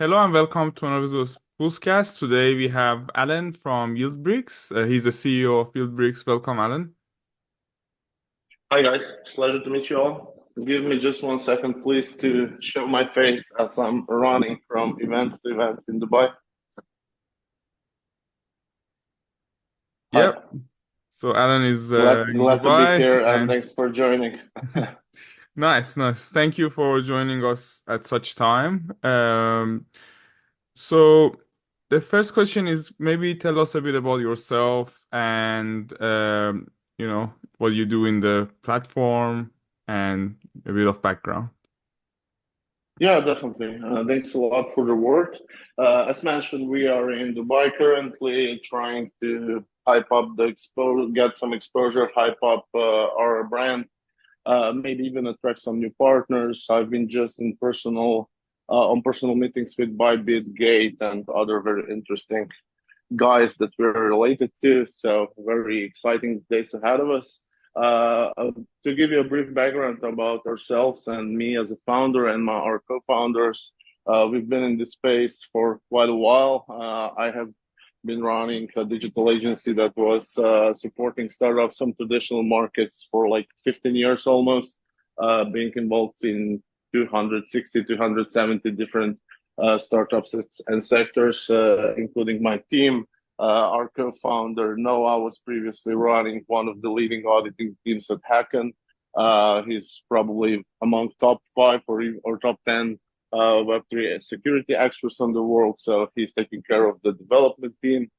Hello and welcome to another Poolzcast. Today we have Alen from Yieldbricks. He's the CEO of Yieldbricks. Welcome, Alen. Hi guys, pleasure to meet you all. Give me just 1 second, please, to show my face as I'm running from events to events in Dubai. Hi, Yep. So Alen is in glad to be Dubai here, and and thanks for joining. nice, nice. Thank you for joining us at such time. So the first question is maybe tell us a bit about yourself and what you do in the platform and a bit of background. Yeah, definitely. Thanks a lot for the word. As mentioned, we are in Dubai currently, trying to hype up the exposure, get some exposure, hype up our brand, maybe even attract some new partners. I've been just in on personal meetings with Bybit, Gate, and other very interesting guys that we're related to. So very exciting days ahead of us. To give you a brief background about ourselves and me as a founder and our co-founders, we've been in this space for quite a while. I have been running a digital agency that was supporting startups from traditional markets for like 15 years almost, being involved in 260, 270 different startups and sectors, including my team. Our co-founder Noah was previously running one of the leading auditing teams at Hacken. He's probably among top 5 or top 10 Web3 security experts in the world. So he's taking care of the development team,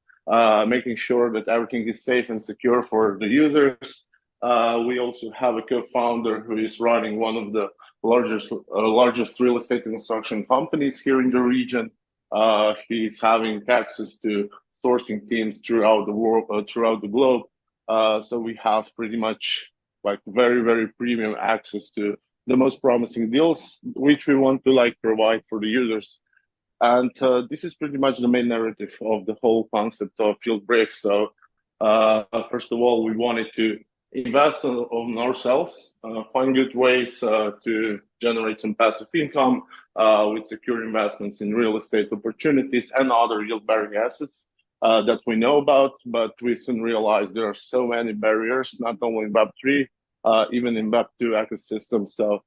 making sure that everything is safe and secure for the users. We also have a co-founder who is running one of the largest real estate construction companies here in the region. He's having access to sourcing teams throughout the world, throughout the globe. So we have pretty much like very, very premium access to the most promising deals, which we want to like provide for the users. And this is pretty much the main narrative of the whole concept of Yieldbricks. So first of all, we wanted to invest on ourselves, find good ways to generate some passive income with secure investments in real estate opportunities and other yield-bearing assets that we know about. But we soon realized there are so many barriers, not only in Web3, even in Web2 ecosystems. So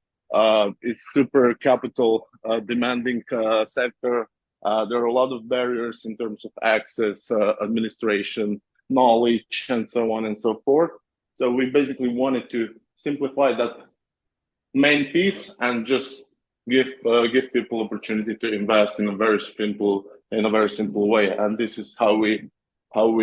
it's super capital demanding sector. There are a lot of barriers in terms of access, administration, knowledge, and so on and so forth. So we basically wanted to simplify that main piece and just give people opportunity to invest in a very simple way. And this is how we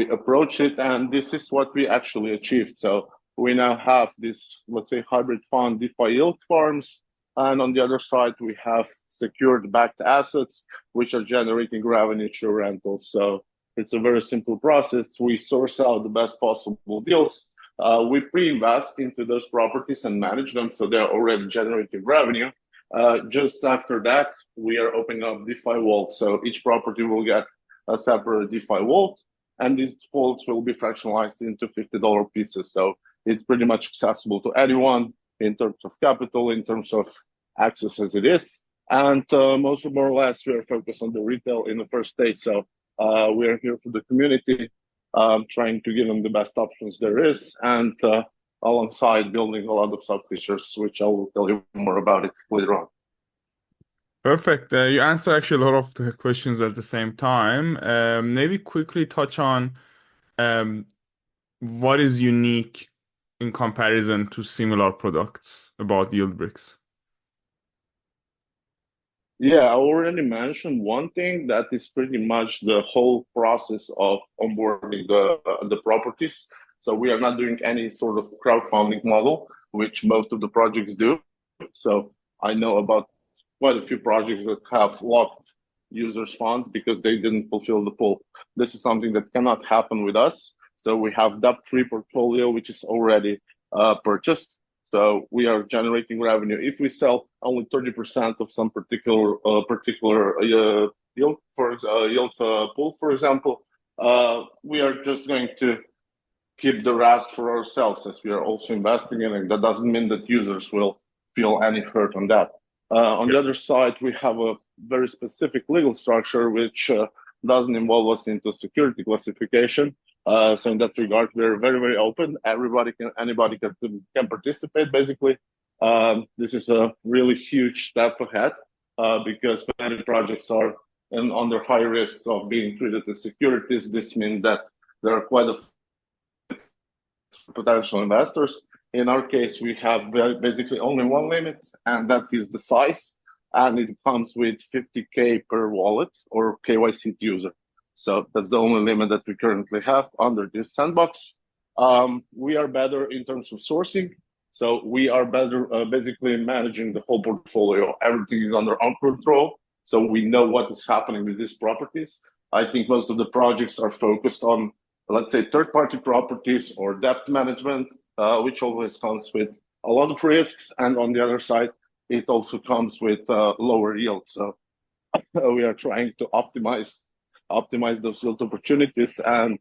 approach it, and this is what we actually achieved. So we now have this, let's say, hybrid fund DeFi yield farms, and on the other side we have secured backed assets which are generating revenue through rentals. So it's a very simple process. We source out the best possible deals. We pre-invest into those properties and manage them so they're already generating revenue. Just after that, we are opening up DeFi vaults. So each property will get a separate DeFi vault, and these vaults will be fractionalized into $50 pieces. So it's pretty much accessible to anyone in terms of capital, in terms of access as it is. And more or less, we are focused on the retail in the first stage. So we are here for the community, trying to give them the best options there is, and alongside building a lot of sub features, which I will tell you more about it later on. Perfect. You answer actually a lot of the questions at the same time. Maybe quickly touch on um, what is unique in comparison to similar products about Yieldbricks. Yeah, I already mentioned one thing that is pretty much the whole process of onboarding the properties. So we are not doing any sort of crowdfunding model, which most of the projects do. So I know about quite a few projects that have locked users' funds because they didn't fulfill the pool. This is something that cannot happen with us. So we have debt-free portfolio, which is already purchased. So we are generating revenue. If we sell only 30% of some particular yield pool, for example, we are just going to keep the rest for ourselves as we are also investing in it. That doesn't mean that users will feel any hurt on that. On the other side, we have a very specific legal structure, which doesn't involve us into security classification. So in that regard, we're very, very open. Anybody can participate. Basically, this is a really huge step ahead because many projects are under high risk of being treated as securities. This means that there are quite a potential investors. In our case, we have basically only one limit, and that is the size. And it comes with 50K per wallet or KYC user. So that's the only limit that we currently have under this sandbox. We are better in terms of sourcing. So we are better basically managing the whole portfolio. Everything is under our control. So we know what is happening with these properties. I think most of the projects are focused on, let's say, third-party properties or debt management, which always comes with a lot of risks. And on the other side, it also comes with lower yield. So we are trying to optimize those yield opportunities and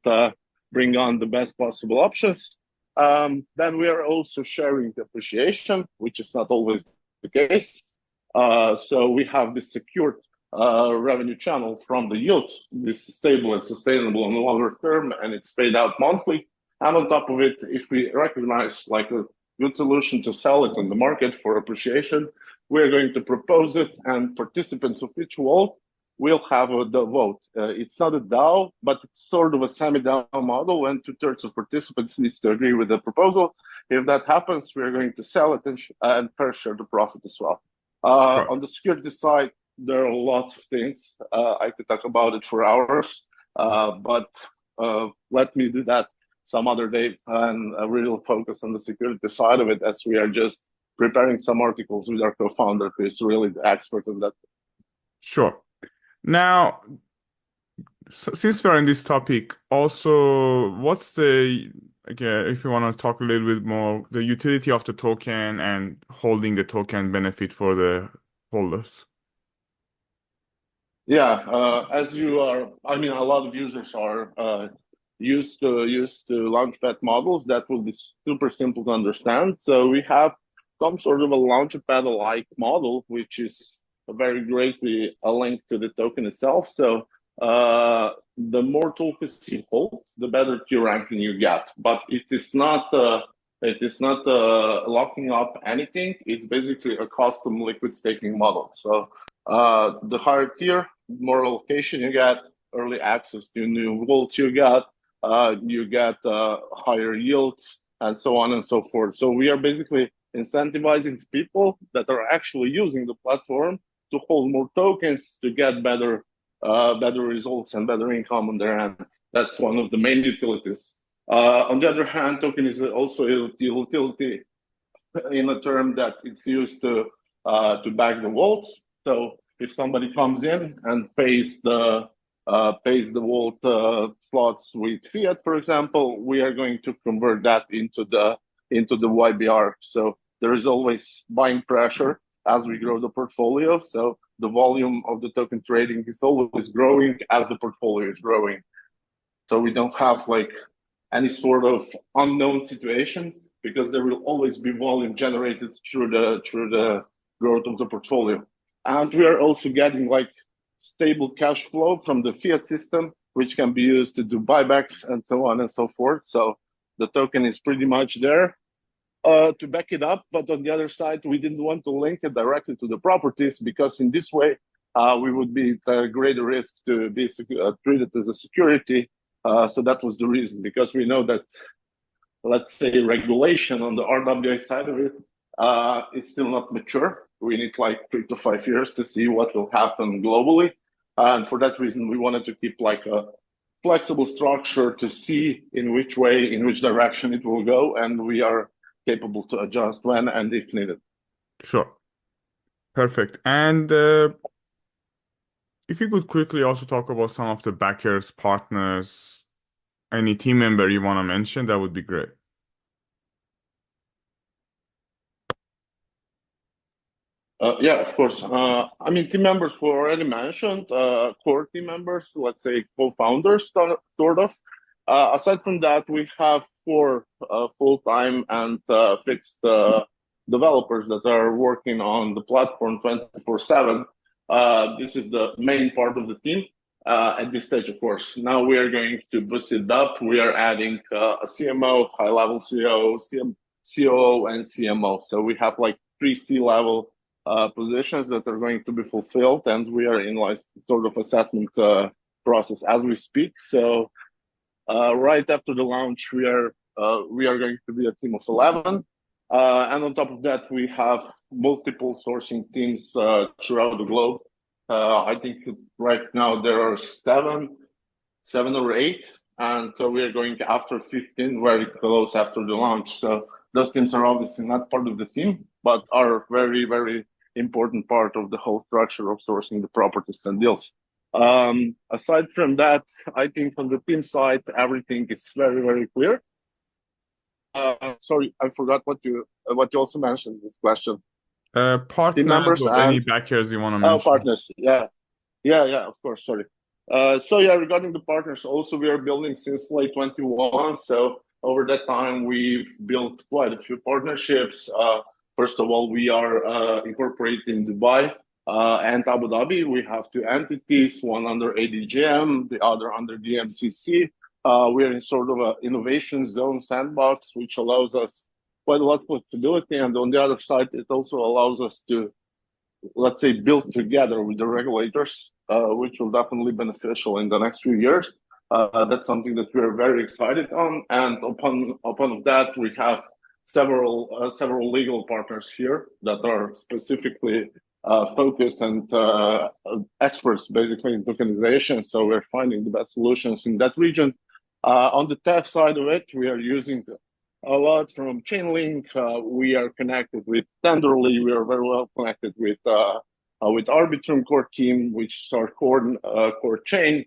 bring on the best possible options. Then we are also sharing the appreciation, which is not always the case. So we have this secured revenue channel from the yield. This is stable and sustainable on the longer term, and it's paid out monthly. And on top of it, if we recognize like a good solution to sell it on the market for appreciation, we're going to propose it, and participants of each vault will have the vote. It's not a DAO, but it's sort of a semi-DAO model when 2/3 of participants needs to agree with the proposal. If that happens, we're going to sell it and fair share the profit as well. Sure. On the security side, there are lots of things. I could talk about it for hours, but let me do that some other day and really focus on the security side of it, as we are just preparing some articles with our co-founder, who is really the expert on that. Sure. Now, since we're in this topic, also, what's the, okay, if you want to talk a little bit more, the utility of the token and holding the token benefit for the holders? Yeah, as you are, I mean, a lot of users are used to launchpad models that will be super simple to understand. So we have some sort of a launchpad-like model, which is very greatly linked to the token itself. So the more tokens you hold, the better Q ranking you get. But it is not locking up anything. It's basically a custom liquid staking model. So the higher tier, more allocation you get, early access to new vaults you get higher yields, and so on and so forth. So we are basically incentivizing people that are actually using the platform to hold more tokens to get better results and better income on their end. That's one of the main utilities. On the other hand, token is also a utility in a term that it's used to back the vaults. So if somebody comes in and pays the vault slots with fiat, for example, we are going to convert that into the YBR. So there is always buying pressure as we grow the portfolio. So the volume of the token trading is always growing as the portfolio is growing. So we don't have like any sort of unknown situation, because there will always be volume generated through the growth of the portfolio. And we are also getting like stable cash flow from the fiat system, which can be used to do buybacks and so on and so forth. So the token is pretty much there to back it up. But on the other side, we didn't want to link it directly to the properties, because in this way, we would be at a greater risk to be treated as a security. So that was the reason, because we know that, let's say, regulation on the RWA side of it is still not mature. We need like 3 to 5 years to see what will happen globally. And for that reason, we wanted to keep like a flexible structure to see in which direction it will go. And we are capable to adjust when and if needed. Sure. Perfect. And if you could quickly also talk about some of the backers, partners, any team member you want to mention, that would be great. Yeah, of course. I mean, team members were already mentioned, core team members, let's say co-founders, sort of. Aside from that, we have 4 full-time and fixed developers that are working on the platform 24/7. This is the main part of the team at this stage, of course. Now we are going to boost it up. We are adding a CMO, high-level CEO, COO, and CMO. So we have like three C-level positions that are going to be fulfilled, and we are in like sort of assessment process as we speak. So right after the launch, we are going to be a team of 11, and on top of that, we have multiple sourcing teams throughout the globe. I think right now there are seven or eight, and so we are going after 15 very close after the launch. So those teams are obviously not part of the team, but are very, very important part of the whole structure of sourcing the properties and deals. Aside from that, I think on the team side, everything is very, very clear. Sorry, I forgot what you also mentioned in this question. Team Partners members or any and backers you want to mention? partners. Yeah, of course. Sorry. So yeah, regarding the partners, also we are building since late 21. So over that time, we've built quite a few partnerships. First of all, we are incorporated in Dubai and Abu Dhabi. We have two entities, one under ADGM, the other under DMCC. We are in sort of an innovation zone sandbox, which allows us quite a lot of flexibility. And on the other side, it also allows us to, let's say, build together with the regulators, which will definitely be beneficial in the next few years. That's something that we're very excited on. And upon that, we have several legal partners here that are specifically focused and experts basically in tokenization. So we're finding the best solutions in that region. On the tech side of it, we are using a lot from Chainlink. We are connected with Tenderly. We are very well connected with Arbitrum core team, which is our core chain.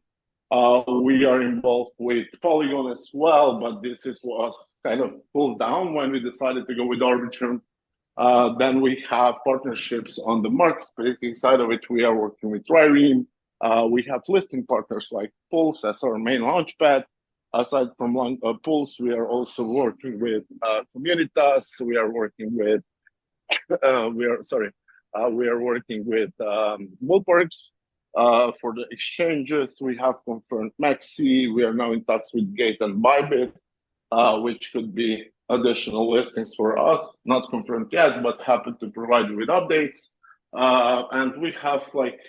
We are involved with Polygon as well, but this was kind of pulled down when we decided to go with Arbitrum. Then we have partnerships on the market side of it. We are working with Trireme. We have listing partners like Pulse as our main launchpad. Aside from Pulse, we are also working with Communitas. We are working with Yieldbricks. For the exchanges, we have confirmed Maxi. We are now in talks with Gate and Bybit, which could be additional listings for us. Not confirmed yet, but happy to provide you with updates. And we have like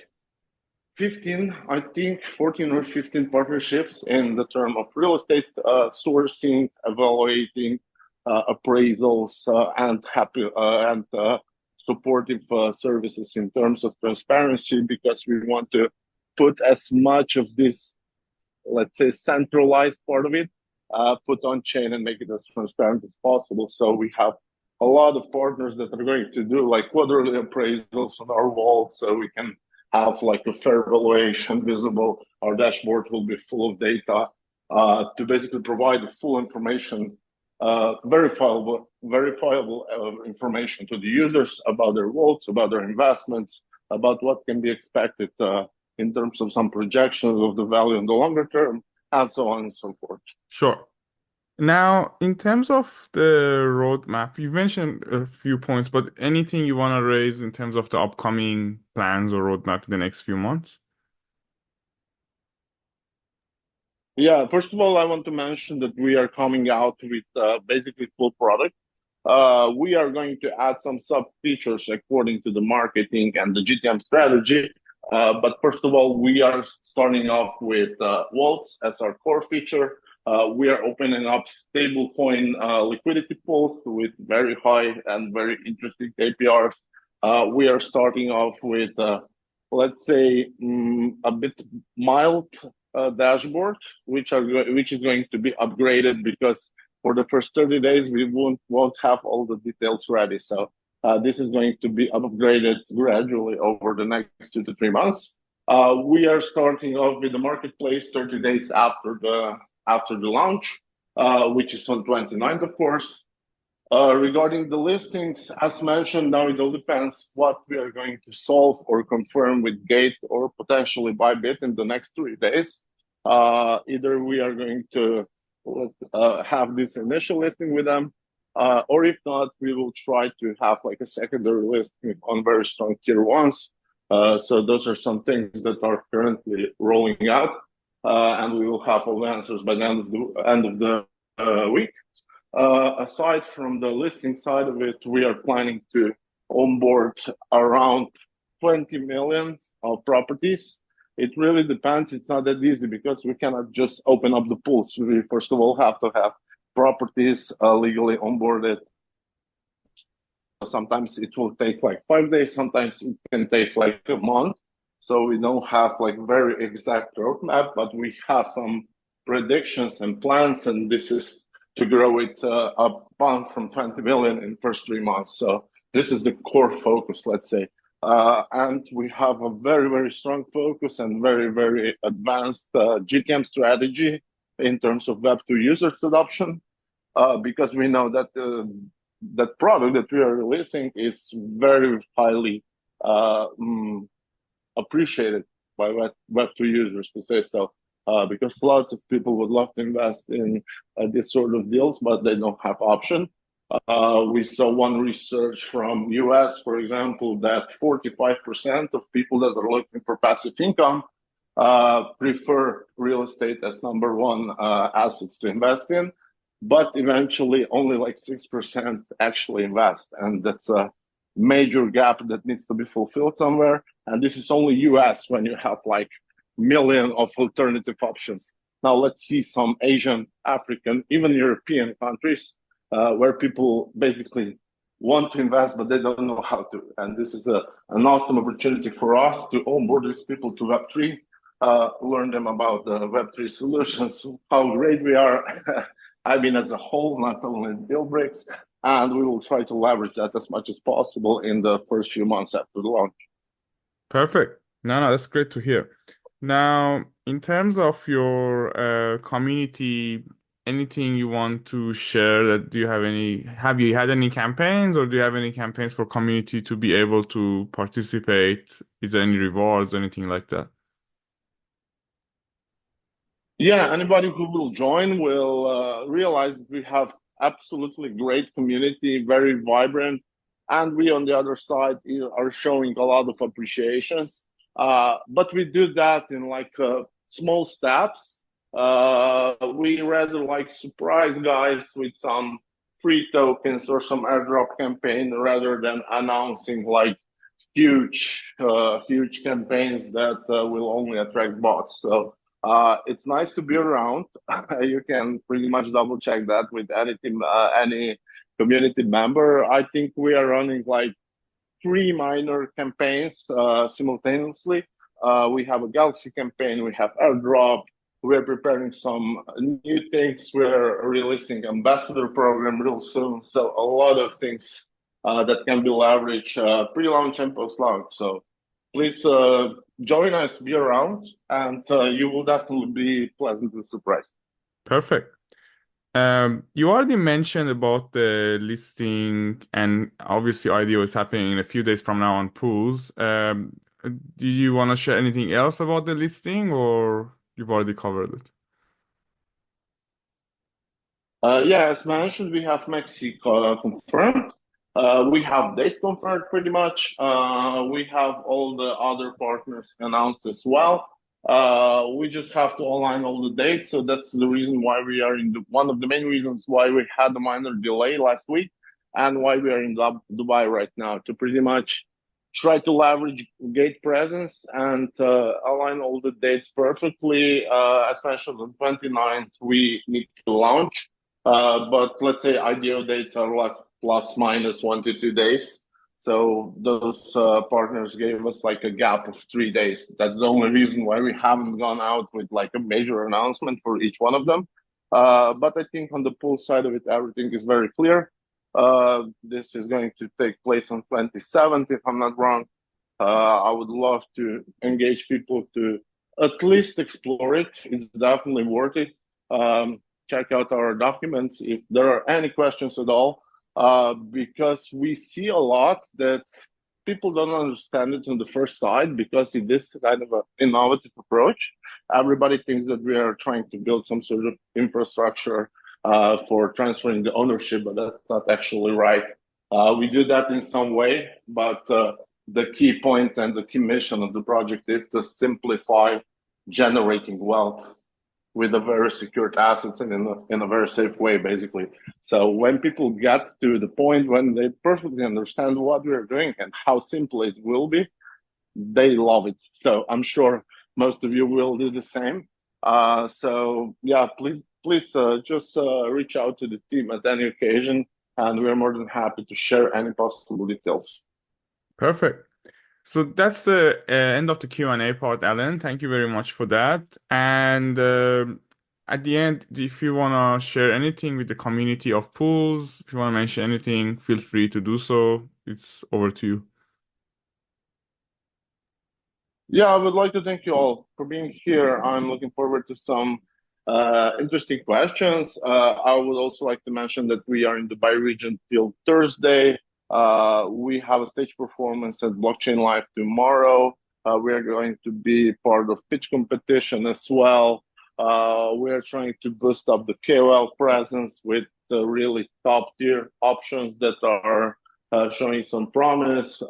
15, I think 14 or 15 partnerships in the term of real estate sourcing, evaluating, appraisals, and supportive services in terms of transparency, because we want to put as much of this, let's say, centralized part of it, put on chain and make it as transparent as possible. So we have a lot of partners that are going to do like quarterly appraisals on our vault, so we can have like a fair valuation visible. Our dashboard will be full of data to basically provide the full information, verifiable information to the users about their vaults, about their investments, about what can be expected in terms of some projections of the value in the longer term, and so on and so forth. Sure. Now, in terms of the roadmap, you've mentioned a few points, but anything you want to raise in terms of the upcoming plans or roadmap in the next few months? Yeah, first of all, I want to mention that we are coming out with basically full product. We are going to add some sub features according to the marketing and the GTM strategy. But first of all, we are starting off with vaults as our core feature. We are opening up stablecoin liquidity pools with very high and very interesting APRs. We are starting off with, let's say, a bit mild dashboard, which is going to be upgraded, because for the first 30 days we won't have all the details ready. So this is going to be upgraded gradually over the next 2 to 3 months. We are starting off with the marketplace 30 days after the launch, which is on 29th, of course. Regarding the listings, as mentioned, now it all depends what we are going to solve or confirm with Gate or potentially Bybit in the next 3 days. Either we are going to have this initial listing with them, or if not, we will try to have like a secondary listing on very strong tier ones. So those are some things that are currently rolling out, and we will have all the answers by the end of the week. Aside from the listing side of it, we are planning to onboard around 20 million of properties. It really depends. It's not that easy because we cannot just open up the pools. We first of all have to have properties legally onboarded. Sometimes it will take like 5 days. Sometimes it can take like a month. So we don't have like very exact roadmap, but we have some predictions and plans, and this is to grow it up from 20 million in first 3 months. So this is the core focus, let's say. And we have a very, very strong focus and very, very advanced GTM strategy in terms of Web2 users adoption, because we know that that product that we are releasing is very highly appreciated by Web2 users, to say so. Because lots of people would love to invest in this sort of deals, but they don't have option. We saw one research from US, for example, that 45% of people that are looking for passive income prefer real estate as number one assets to invest in, but eventually only like 6% actually invest. And that's a major gap that needs to be fulfilled somewhere. And this is only US when you have like million of alternative options. Now let's see some Asian, African, even European countries where people basically want to invest, but they don't know how to. And this is an awesome opportunity for us to onboard these people to Web3, learn them about the Web3 solutions, how great we are. I mean, as a whole, not only Yieldbricks, and we will try to leverage that as much as possible in the first few months after the launch. Perfect. No, that's great to hear. Now, in terms of your community, anything you want to share that have you had any campaigns or do you have any campaigns for community to be able to participate? Is there any rewards or anything like that? Yeah, anybody who will join will realize that we have absolutely great community, very vibrant, and we on the other side are showing a lot of appreciations. But we do that in like small steps. We rather like surprise guys with some free tokens or some airdrop campaign rather than announcing like huge campaigns that will only attract bots. So it's nice to be around. You can pretty much double check that with any community member. I think we are running like 3 minor campaigns simultaneously. We have a Galaxy campaign, we have airdrop, we're preparing some new things. We're releasing ambassador program real soon. So a lot of things that can be leveraged pre-launch and post-launch. So please join us, be around, and you will definitely be pleasantly surprised. Perfect. You already mentioned about the listing, and obviously IDO is happening in a few days from now on Pools. Do you want to share anything else about the listing, or you've already covered it? Yeah, as mentioned, we have Mexico confirmed. We have date confirmed pretty much. We have all the other partners announced as well. We just have to align all the dates. So that's the reason why we are one of the main reasons why we had a minor delay last week and why we are in Dubai right now to pretty much try to leverage gate presence and align all the dates perfectly. As mentioned, on 29th, we need to launch. But let's say ideal dates are like plus minus 1 to 2 days. So those partners gave us like a gap of 3 days. That's the only reason why we haven't gone out with like a major announcement for each one of them. But I think on the pool side of it, everything is very clear. This is going to take place on 27th, if I'm not wrong. I would love to engage people to at least explore it. It's definitely worth it. Check out our documents if there are any questions at all, because we see a lot that people don't understand it on the first side because it is kind of an innovative approach. Everybody thinks that we are trying to build some sort of infrastructure for transferring the ownership, but that's not actually right. We do that in some way, but the key point and the key mission of the project is to simplify generating wealth with a very secured assets and in a very safe way, basically. So when people get to the point when they perfectly understand what we're doing and how simple it will be, they love it. So I'm sure most of you will do the same. So yeah, please just reach out to the team at any occasion, and we're more than happy to share any possible details. Perfect. So that's the end of the Q&A part, Alan. Thank you very much for that. And at the end, if you want to share anything with the community of pools, if you want to mention anything, feel free to do so. It's over to you. Yeah, I would like to thank you all for being here. I'm looking forward to some interesting questions. I would also like to mention that we are in Dubai region till Thursday. We have a stage performance at Blockchain Live tomorrow. We are going to be part of pitch competition as well. We are trying to boost up the KOL presence with the really top tier options that are showing some promise.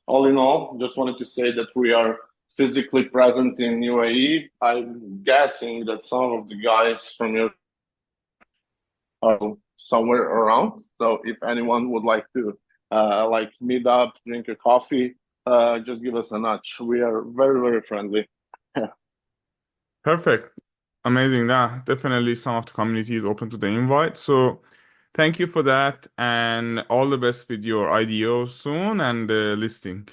All in all, just wanted to say that we are physically present in UAE. I'm guessing that some of the guys from your are somewhere around. So if anyone would like to like meet up, drink a coffee, just give us a nudge. We are very, very friendly. Perfect. Amazing. That definitely some of the community is open to the invite. So thank you for that and all the best with your IDO soon and the listing.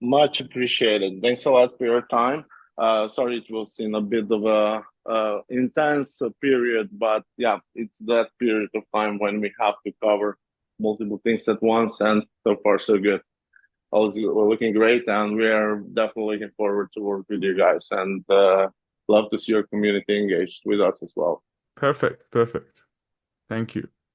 Much appreciated. Thanks a lot for your time. Sorry it was in a bit of a intense period, but yeah, it's that period of time when we have to cover multiple things at once, and so far so good. All is looking great, and we are definitely looking forward to work with you guys, and love to see your community engaged with us as well. Perfect. Perfect. Thank you.